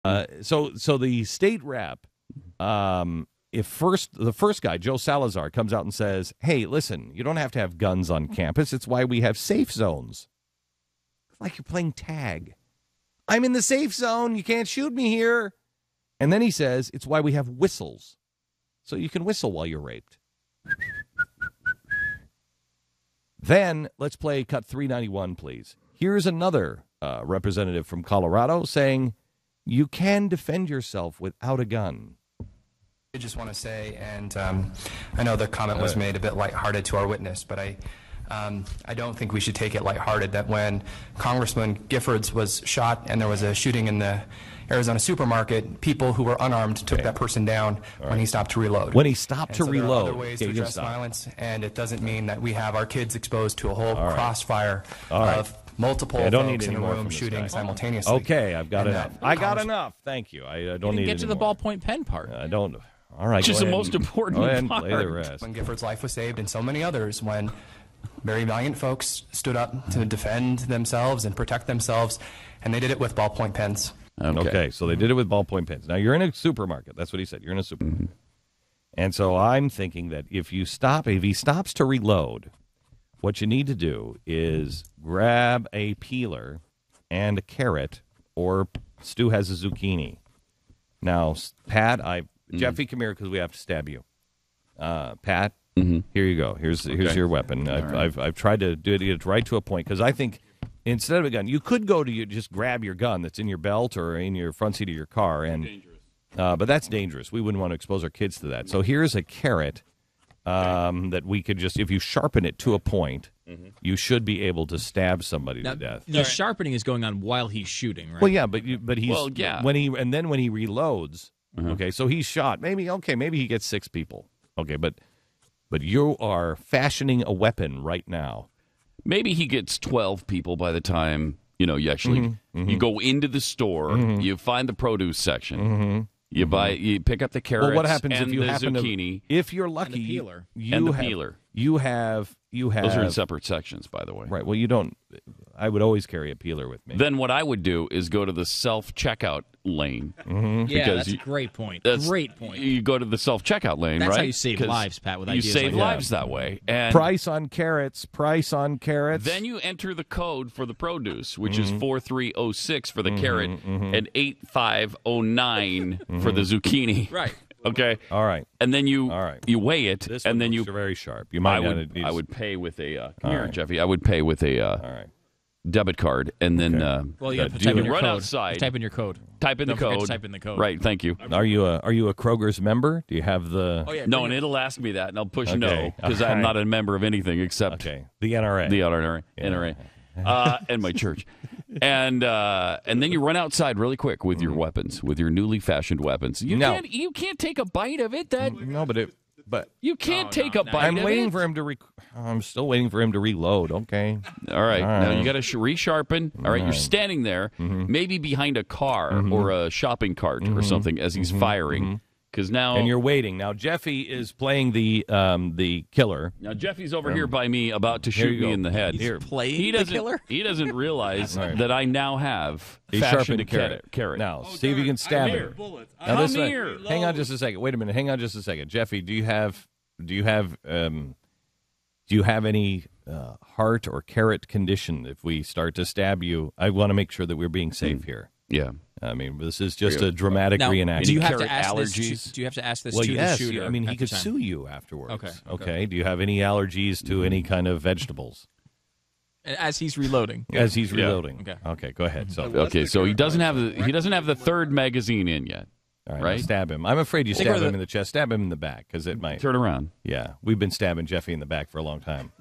So the state rep, if the first guy, Joe Salazar, comes out and says, "Hey, listen, you don't have to have guns on campus. It's why we have safe zones." It's like you're playing tag. I'm in the safe zone. You can't shoot me here. And then he says, "It's why we have whistles, so you can whistle while you're raped." Then let's play cut 391, please. Here's another representative from Colorado saying, "You can defend yourself without a gun." I just want to say, and I know the comment was made a bit lighthearted to our witness, but I don't think we should take it lighthearted that when Congressman Giffords was shot and there was a shooting in the Arizona supermarket, people who were unarmed took that person down when he stopped to reload. When he stopped to There are reload. other ways to address violence, and it doesn't mean that we have our kids exposed to a whole crossfire of multiple folks in a room shooting simultaneously. Okay, I've got enough. I got enough. Thank you. I don't need get to the ballpoint pen part. I don't. All right, which is the most important part. Play the rest. When Giffords' life was saved, and so many others, when very valiant folks stood up to defend themselves and protect themselves, and they did it with ballpoint pens. Okay, so they did it with ballpoint pens. Now, you're in a supermarket. That's what he said. You're in a supermarket. And so I'm thinking that if he stops to reload, what you need to do is grab a peeler and a carrot, or Stu has a zucchini. Now, Pat, Jeffy, come here because we have to stab you. Pat, here you go. Here's your weapon. I've tried to get it right to a point because I think instead of a gun, you could just grab your gun that's in your belt or in your front seat of your car, but that's dangerous. We wouldn't want to expose our kids to that. So here's a carrot that we could just, if you sharpen it to a point, you should be able to stab somebody to death. The sharpening is going on while he's shooting, right? Well, yeah, but he's when he reloads. Okay, so he's shot. Maybe he gets 6 people. Okay, but you are fashioning a weapon right now. Maybe he gets 12 people by the time you actually you go into the store. You find the produce section. You pick up the carrots. Well, what happens and if you the happen zucchini, if you're lucky, and the peeler. You have. Those are in separate sections, by the way. Right. Well, you don't. I would always carry a peeler with me. Then what I would do is go to the self-checkout lane. Yeah, that's a great point. Great point. You go to the self-checkout lane, that's right? That's how you save lives, Pat, with ideas You save like lives that way. And price on carrots. Then you enter the code for the produce, which is 4306 for the carrot and 8509 for the zucchini. Right. Okay. All right. And then you weigh it, and then you're very sharp. You might. I would pay with a come here, Jeffy. I would pay with a debit card, and then well, you type in your run code. outside. Type in your code. Type in the code. Type in the code. Right. Thank you. Are you a Kroger's member? Do you have the? Oh, yeah, no, and it'll ask me that, and I'll push no because I'm not a member of anything except the NRA. The NRA. And my church. And then you run outside really quick with your weapons, with your newly fashioned weapons. You can't take a bite of it. But you can't take a bite of it. I'm waiting for him to. I'm still waiting for him to reload. Okay. All right. Now you got to resharpen. All right. You're standing there, maybe behind a car or a shopping cart or something as he's firing. Because now, and you're waiting. Now Jeffy is playing the killer. Now Jeffy's over here by me, about to shoot me in the head. He's playing the killer. He doesn't realize that I now have fashioned a carrot. Now see if you can stab him. Now, come here. Hang on just a second. Wait a minute. Hang on just a second. Jeffy, do you have any heart or carrot condition? If we start to stab you, I want to make sure that we're being safe here. Yeah. I mean, this is just a dramatic reenactment. Do you have to ask allergies? Do you have to ask this to the shooter? I mean, he could sue you afterwards. Okay. Do you have any allergies to any kind of vegetables? As he's reloading. As he's reloading. Okay. Go ahead. So he doesn't have the third magazine in yet. All right. Stab him. I'm afraid you stab him in the chest. Stab him in the back because it might turn around. Yeah, we've been stabbing Jeffy in the back for a long time.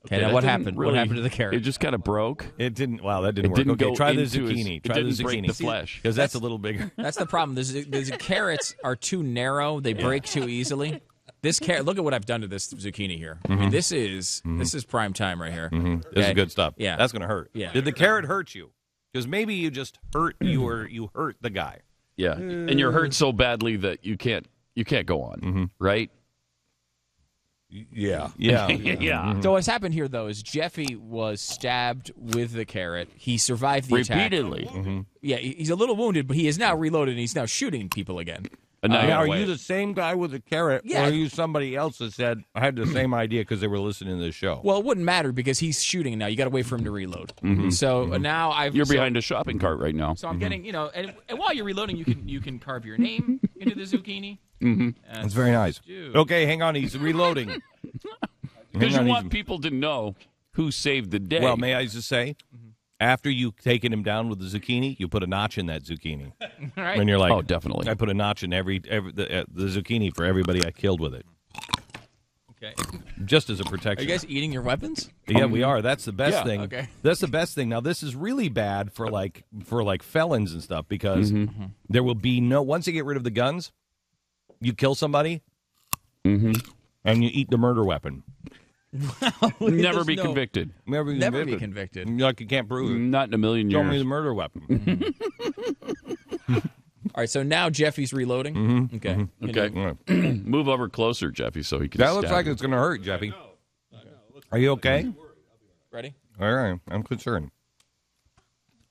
Okay, now what happened? What happened to the carrot? It just kind of broke. It didn't. Wow, that didn't work. Okay, try the zucchini. Try the zucchini. Break the flesh because that's a little bigger. That's the problem. The carrots are too narrow. They break too easily. This carrot. Look at what I've done to this zucchini here. I mean, this is prime time right here. This is good stuff. Yeah, that's going to hurt. Yeah. Did the carrot hurt you? Because maybe you just hurt you hurt the guy. Yeah, and you're hurt so badly that you can't go on. Right. Yeah. Yeah. So what's happened here, though, is Jeffy was stabbed with the carrot. He survived the attack. Repeatedly. Yeah, he's a little wounded, but he is now reloaded, and he's now shooting people again. Now, are you the same guy with the carrot, Yeah. or are you somebody else that said, I had the same idea because they were listening to the show? Well, it wouldn't matter because he's shooting now. You got to wait for him to reload. So now You're behind a shopping cart right now. So I'm getting, and while you're reloading, you can carve your name into the zucchini. That's very nice. Okay, hang on. He's reloading. Because you want people to know who saved the day. Well, may I just say, after you've taken him down with the zucchini, you put a notch in that zucchini. All right. And you're like, oh, definitely. I put a notch in the zucchini for everybody I killed with it. Okay. Just as a Are protection. you guys eating your weapons? Yeah, we are. That's the best thing. Okay. That's the best thing. Now, this is really bad for felons and stuff because there will be once you get rid of the guns, you kill somebody, and you eat the murder weapon. Never be convicted. Never be convicted. Like you can't prove it. Not in a million years. Show me the murder weapon. All right, so now Jeffy's reloading. Okay. Okay. Move over closer, Jeffy, so he can That looks stab like you. it's going to hurt, Jeffy. Are you okay? Ready? All right. I'm concerned.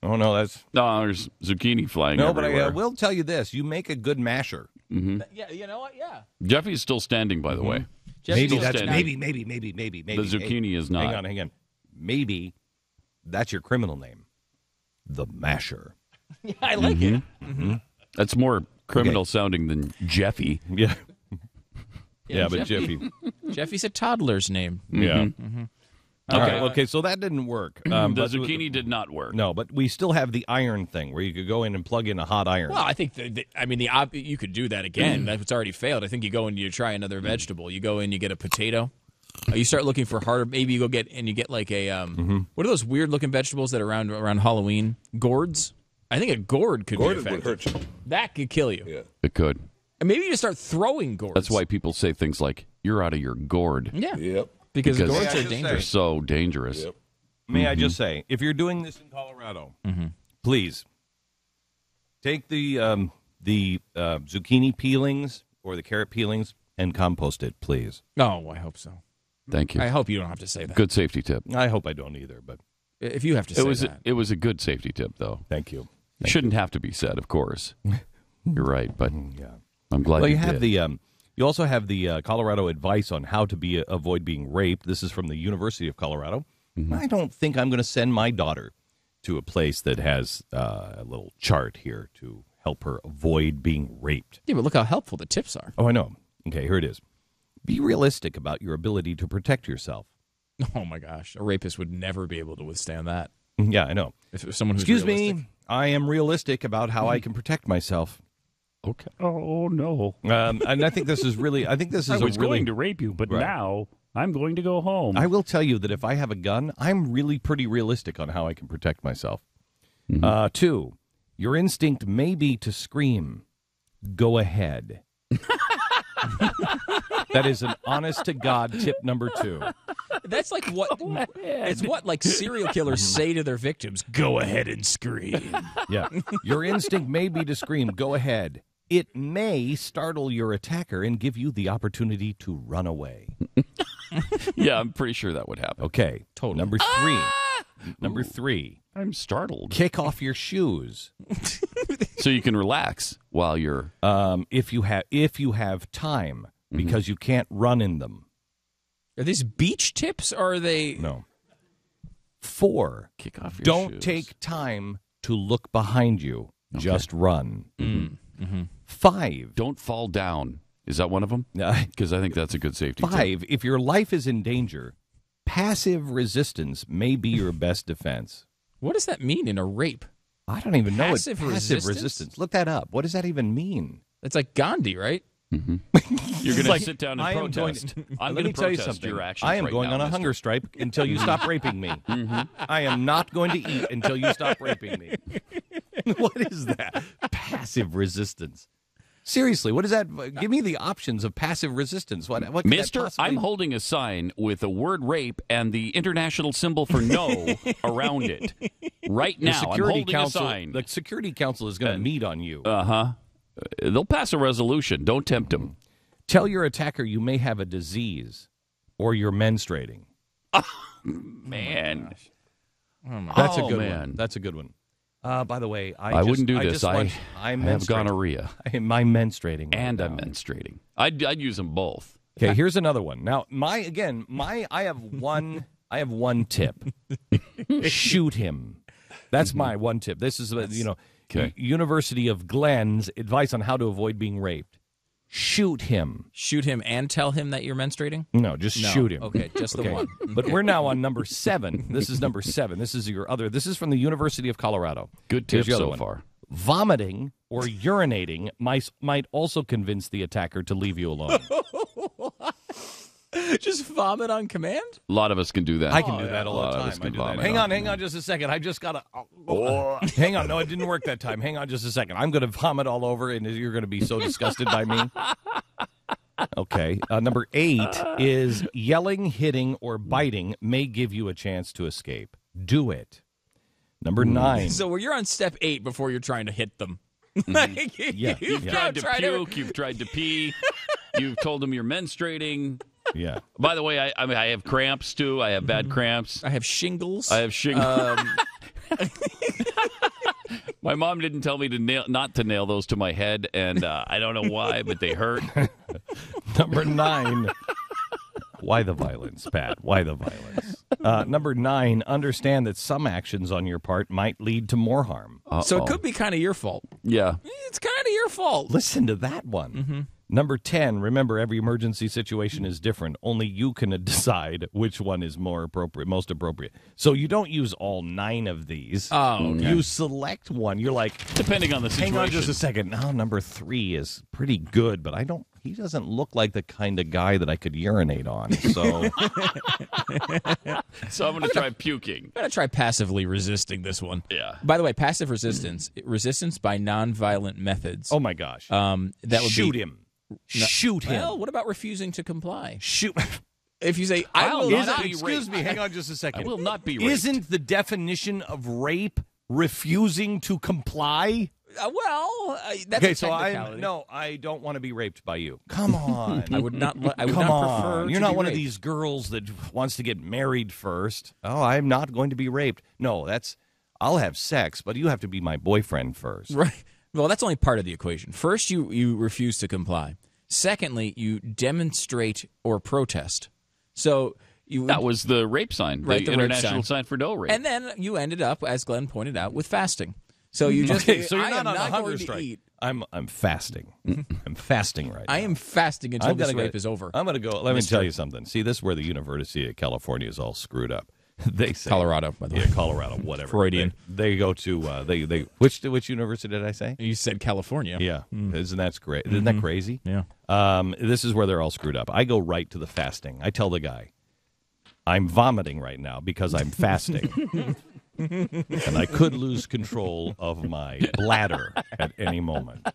Oh, no, that's... No, there's zucchini flying No, but everywhere. I will tell you this. You make a good masher. Yeah, you know what? Yeah. Jeffy's still standing, by the way. Jeffy's Maybe still that's standing. maybe. The zucchini is not. Hang on. Maybe that's your criminal name. The Masher. Yeah, I like it. That's more criminal sounding than Jeffy. Yeah. Yeah, but Jeffy. Jeffy's a toddler's name. Yeah. All Okay. right, okay, so that didn't work. The but- zucchini did not work. No, but we still have the iron thing where you could go in and plug in a hot iron. Well, I think you could do that again. That's already failed. I think you go and you try another vegetable. You go in, you get a potato. You start looking for harder. Maybe you go get like a what are those weird looking vegetables that are around Halloween? Gourds. I think a gourd could be effective. hurt you. That could kill you. Yeah. It could. And maybe you just start throwing gourds. That's why people say things like, you're out of your gourd. Yeah. Yep. Because Because- gourds Yeah, are just dangerous. They're so dangerous. Yep. May I just say, if you're doing this in Colorado, please take the zucchini peelings or the carrot peelings and compost it, please. Oh, I hope so. Thank you. I hope you don't have to say that. Good safety tip. I hope I don't either, but If you have to say that. It was a good safety tip, though. thank you. It shouldn't have to be said, of course. You're right, but Yeah. I'm glad Well, you you have did. you also have the Colorado advice on how to avoid being raped. This is from the University of Colorado. I don't think I'm going to send my daughter to a place that has a little chart here to help her avoid being raped. Yeah, but look how helpful the tips are. Oh, I know. Okay, here it is. Be realistic about your ability to protect yourself. Oh my gosh, a rapist would never be able to withstand that. Yeah, I know. If it was someone who's Excuse realistic. me. I am realistic about how I can protect myself. Okay. Oh no! And I think this is really. I think this is I was a really. going to rape you, but Right. now I'm going to go home. I will tell you that if I have a gun, I'm really pretty realistic on how I can protect myself. 2, your instinct may be to scream. Go ahead. That is an honest-to-God tip number 2. That's like what it's what like serial killers say to their victims. Go ahead and scream. Yeah. Your instinct may be to scream. Go ahead. It may startle your attacker and give you the opportunity to run away. Yeah, I'm pretty sure that would happen. Okay. Totally. Number 3. Number 3. I'm startled. Kick off your shoes. So you can relax while you're... If you have time, because you can't run in them. Are these beach tips or are they No. 4. Kick off your Don't shoes. take time to look behind you. Just run. 5. Don't fall down. Is that one of them? Because I think that's a good safety tip. 5. If your life is in danger, passive resistance may be your best defense. What does that mean in a rape? I don't even know Passive what passive resistance? resistance. Look that up. What does that even mean? It's like Gandhi, right? You're going to sit down and I am going protest. to- I'm Let going me to tell you protest something. your actions I am right going now, on a mister. hunger strike until you stop raping me. I am not going to eat until you stop raping me. What is that? Passive resistance. Seriously, what is that? Give me the options of passive resistance. What could that Mister, possibly- I'm holding a sign with the word rape and the international symbol for no around it. Right The now, I'm Security holding Council. a sign. The Security Council is going to meet on you. They'll pass a resolution. Don't tempt them. Tell your attacker you may have a disease. or you're menstruating. Man. That's a good man. one. That's a good one. By the way, I wouldn't do this. I have gonorrhea. I'm menstruating. And I'm menstruating. I'd use them both. Okay, here's another one. Now, I have one tip. Shoot him. That's my one tip. This is, University of Glenn's advice on how to avoid being raped. Shoot him. Shoot him and tell him that you're menstruating? No, just shoot him. Okay, just the one. But we're now on number 7. This is number 7. This is your other. This is from the University of Colorado. Good tip so far. Vomiting or urinating might also convince the attacker to leave you alone. Just vomit on command? A lot of us can do that. I can do that all the time. I do that. Hang on just a second. I just got to... Hang on. No, it didn't work that time. Hang on just a second. I'm going to vomit all over, and you're going to be so disgusted by me. Okay. Number 8 is yelling, hitting, or biting may give you a chance to escape. Do it. Number 9. So you're on step 8 before you're trying to hit them. You've tried to puke. You've tried to pee. You've told them you're menstruating. Yeah. By the way, I have cramps, too. I have bad cramps. I have shingles. My mom didn't tell me not to nail those to my head, and I don't know why, but they hurt. Number 9. Why the violence, Pat? Why the violence? Number 9, understand that some actions on your part might lead to more harm. So it could be kind of your fault. Yeah. It's kind of your fault. Listen to that one. Mm-hmm. Number 10, remember every emergency situation is different. Only you can decide which one is most appropriate. So you don't use all 9 of these. Oh, okay. You select one. You're like, depending on the situation. Hang on just a second. Now number 3 is pretty good, but he doesn't look like the kind of guy that I could urinate on. So So I'm going to try puking. I'm going to try passively resisting this one. Yeah. By the way, passive resistance by nonviolent methods. Oh my gosh. That would shoot be him. Shoot him. Well, what about refusing to comply? Shoot. If you say, I will not be Excuse raped. me, hang on just a second. I will not be raped. Isn't the definition of rape refusing to comply? That's okay, a so technicality. I don't want to be raped by you. Come on. I would not prefer You're to not be one raped. of these girls that wants to get married first. Oh, I'm not going to be raped. No, I'll have sex, but you have to be my boyfriend first. Right. Well, that's only part of the equation. First, you refuse to comply. Secondly, you demonstrate or protest. So that was the rape sign, right, the international sign for no rape. And then you ended up, as Glenn pointed out, with fasting. So you just so you're not on a hunger strike. Eat. I'm fasting. I'm fasting right now. I am fasting until this rape is over. I'm going to go. Let me tell you something. See, this is where the University of California is all screwed up. They say Colorado, by the way. Yeah, Colorado, whatever. Freudian. They go to which university did I say? You said California. Yeah, isn't that great? Isn't that crazy? Yeah. This is where they're all screwed up. I go right to the fasting. I tell the guy, I'm vomiting right now because I'm fasting, and I could lose control of my bladder at any moment.